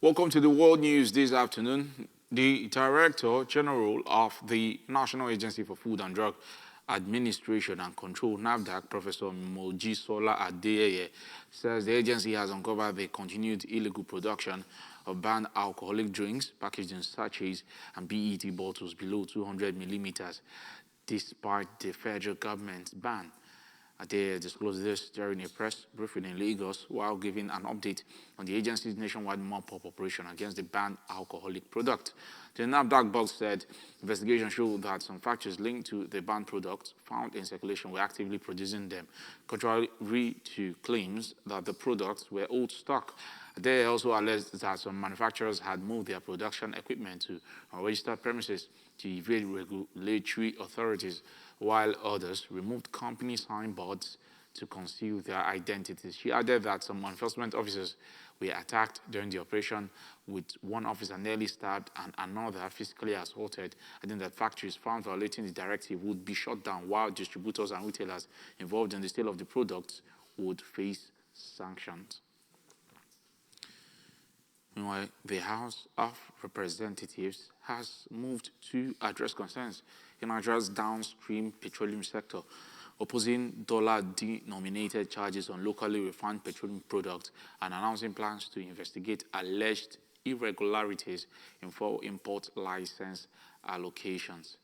Welcome to the World News this afternoon. The Director General of the National Agency for Food and Drug Administration and Control, NAFDAC, Professor Mojisola Adeyeye, says the agency has uncovered the continued illegal production of banned alcoholic drinks packaged in sachets and PET bottles below 200 millimeters, despite the federal government's ban. They disclosed this during a press briefing in Lagos while giving an update on the agency's nationwide mop-up operation against the banned alcoholic product. The NAFDAC board said investigation showed that some factories linked to the banned products found in circulation were actively producing them, contrary to claims that the products were old stock. They also alleged that some manufacturers had moved their production equipment to unregistered premises to evade regulatory authorities, while others removed company signboards to conceal their identities. She added that some enforcement officers were attacked during the operation, with one officer nearly stabbed and another physically assaulted, adding that factories found violating the directive would be shut down, while distributors and retailers involved in the sale of the products would face sanctions. Meanwhile, the House of Representatives has moved to address concerns in Nigeria's downstream petroleum sector, opposing dollar-denominated charges on locally refined petroleum products and announcing plans to investigate alleged irregularities in fuel import license allocations.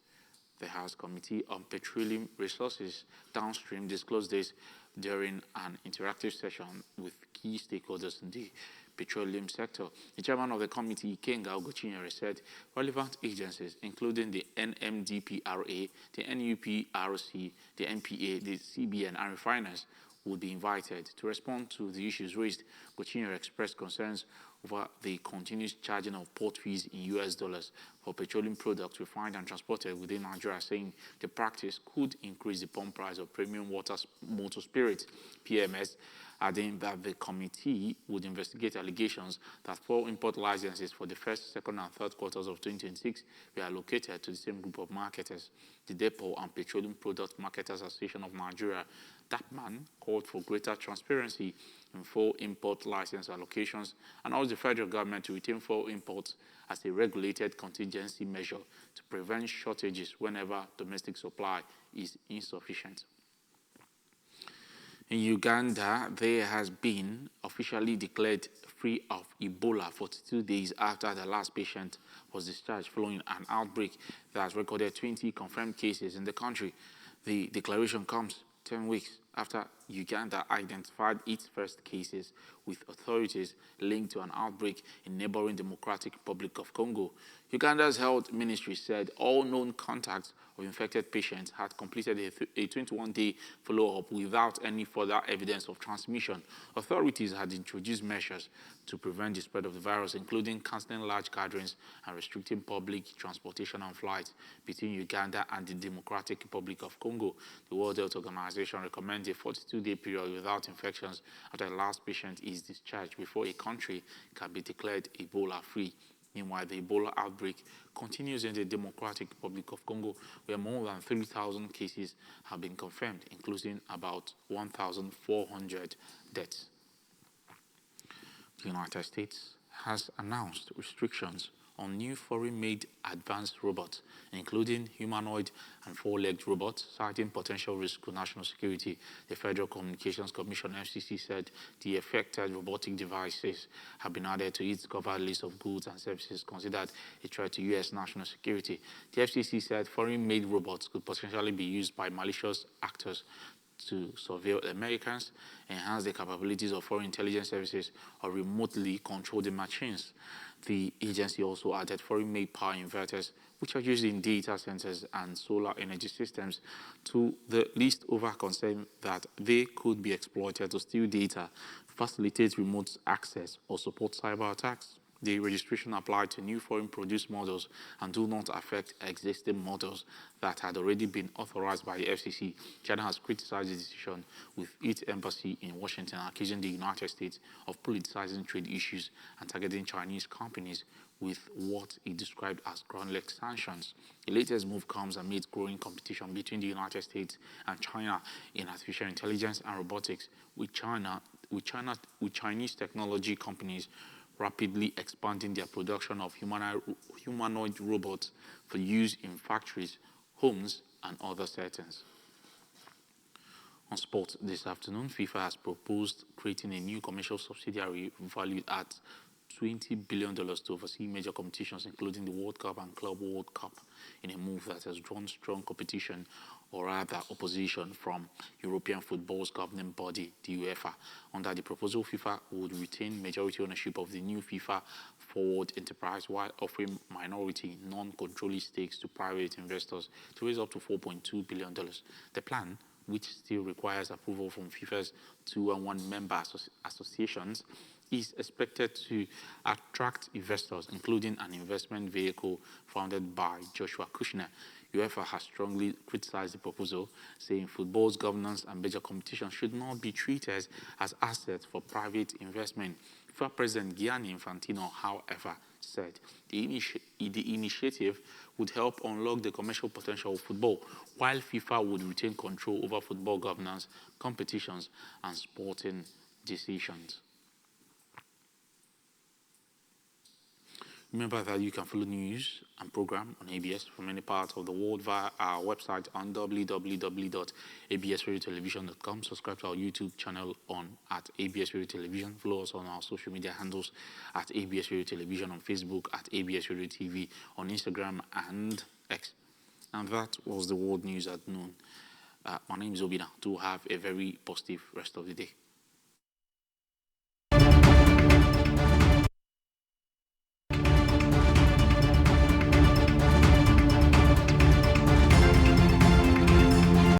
The House Committee on Petroleum Resources Downstream disclosed this during an interactive session with key stakeholders in the petroleum sector. The chairman of the committee, Kenga Ogochinyere, said relevant agencies, including the NMDPRA, the NUPRC, the NPA, the CBN, and refiners, would be invited to respond to the issues raised. Ogochinyere expressed concerns over the continuous charging of port fees in US dollars for petroleum products refined and transported within Nigeria, saying the practice could increase the pump price of premium motor spirits, PMS, adding that the committee would investigate allegations that fuel import licenses for the first, second, and third quarters of 2026 were allocated to the same group of marketers. The Depot and Petroleum Product Marketers Association of Nigeria, DAPMAN, called for greater transparency in fuel import license allocations and urged the federal government to retain fuel imports as a regulated contingency measure to prevent shortages whenever domestic supply is insufficient. In Uganda, there has been officially declared free of Ebola 42 days after the last patient was discharged following an outbreak that has recorded 20 confirmed cases in the country. The declaration comes 10 weeks after Uganda identified its first cases, with authorities linked to an outbreak in neighboring Democratic Republic of Congo. Uganda's health ministry said all known contacts of infected patients had completed a 21-day follow-up without any further evidence of transmission. Authorities had introduced measures to prevent the spread of the virus, including cancelling large gatherings and restricting public transportation and flights between Uganda and the Democratic Republic of Congo. The World Health Organization recommends a 42-day period without infections after the last patient is discharged before a country can be declared Ebola-free. Meanwhile, the Ebola outbreak continues in the Democratic Republic of Congo, where more than 3,000 cases have been confirmed, including about 1,400 deaths. The United States has announced restrictions on new foreign-made advanced robots, including humanoid and four-legged robots, citing potential risk to national security. The Federal Communications Commission, FCC, said the affected robotic devices have been added to its covered list of goods and services considered a threat to U.S. national security. The FCC said foreign-made robots could potentially be used by malicious actors to surveil Americans, enhance the capabilities of foreign intelligence services, or remotely control the machines. The agency also added foreign-made power inverters, which are used in data centers and solar energy systems, to the list over concern that they could be exploited to steal data, facilitate remote access, or support cyber attacks. The registration applied to new foreign-produced models and do not affect existing models that had already been authorized by the FCC. China has criticized the decision, with its embassy in Washington accusing the United States of politicizing trade issues and targeting Chinese companies with what it described as groundless sanctions. The latest move comes amid growing competition between the United States and China in artificial intelligence and robotics, with Chinese technology companies rapidly expanding their production of humanoid robots for use in factories, homes, and other settings. On sport this afternoon, FIFA has proposed creating a new commercial subsidiary valued at $20 billion to oversee major competitions, including the World Cup and Club World Cup, in a move that has drawn strong competition, or rather opposition, from European football's governing body, the UEFA. Under the proposal, FIFA would retain majority ownership of the new FIFA Forward enterprise while offering minority, non-controlling stakes to private investors to raise up to $4.2 billion. The plan, which still requires approval from FIFA's 201 member associations, is expected to attract investors, including an investment vehicle founded by Joshua Kushner. UEFA has strongly criticized the proposal, saying football's governance and major competitions should not be treated as assets for private investment. FIFA President Gianni Infantino, however, said the initiative would help unlock the commercial potential of football, while FIFA would retain control over football governance, competitions, and sporting decisions. Remember that you can follow news and program on ABS from any part of the world via our website on www.absradiotelevision.com. Subscribe to our YouTube channel at ABS Radio Television. Follow us on our social media handles at ABS Radio Television, on Facebook at ABS Radio TV, on Instagram and X. And that was the world news at noon. My name is Obina. Do have a very positive rest of the day.